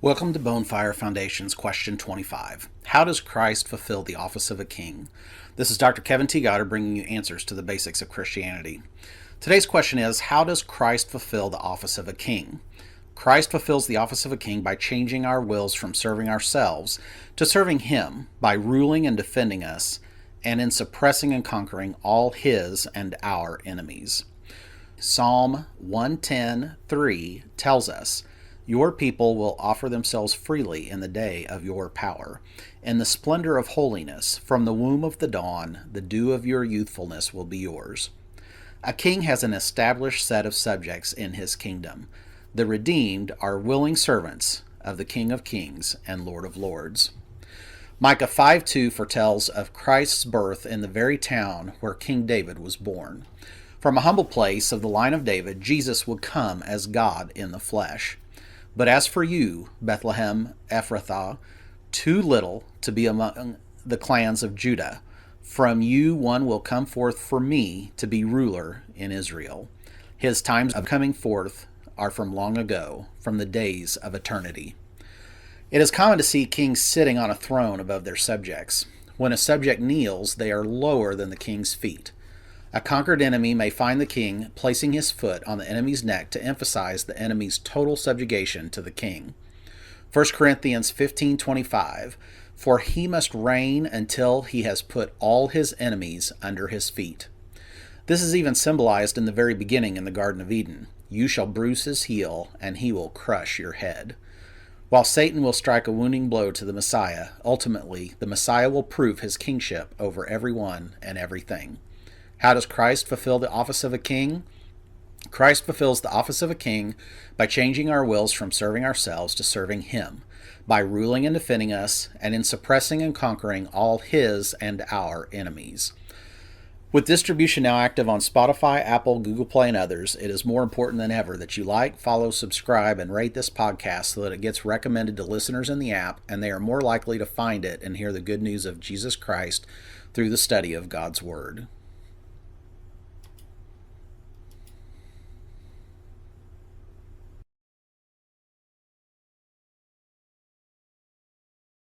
Welcome to Bonefire Foundation's Question 25. How does Christ fulfill the office of a king? This is Dr. Kevin T. Goddard bringing you answers to the basics of Christianity. Today's question is, how does Christ fulfill the office of a king? Christ fulfills the office of a king by changing our wills from serving ourselves to serving Him, by ruling and defending us, and in suppressing and conquering all His and our enemies. Psalm 110:3 tells us, "Your people will offer themselves freely in the day of your power. In the splendor of holiness, from the womb of the dawn, the dew of your youthfulness will be yours." A king has an established set of subjects in his kingdom. The redeemed are willing servants of the King of Kings and Lord of Lords. Micah 5:2 foretells of Christ's birth in the very town where King David was born. From a humble place of the line of David, Jesus would come as God in the flesh. But as for you, Bethlehem Ephrathah, too little to be among the clans of Judah, from you one will come forth for me to be ruler in Israel. His times of coming forth are from long ago, from the days of eternity. It is common to see kings sitting on a throne above their subjects. When a subject kneels, they are lower than the king's feet. A conquered enemy may find the king placing his foot on the enemy's neck to emphasize the enemy's total subjugation to the king. 1 Corinthians 15:25, "For he must reign until he has put all his enemies under his feet." This is even symbolized in the very beginning in the Garden of Eden. "You shall bruise his heel, and he will crush your head." While Satan will strike a wounding blow to the Messiah, ultimately the Messiah will prove his kingship over everyone and everything. How does Christ fulfill the office of a king? Christ fulfills the office of a king by changing our wills from serving ourselves to serving Him, by ruling and defending us, and in suppressing and conquering all His and our enemies. With distribution now active on Spotify, Apple, Google Play, and others, it is more important than ever that you like, follow, subscribe, and rate this podcast so that it gets recommended to listeners in the app and they are more likely to find it and hear the good news of Jesus Christ through the study of God's Word.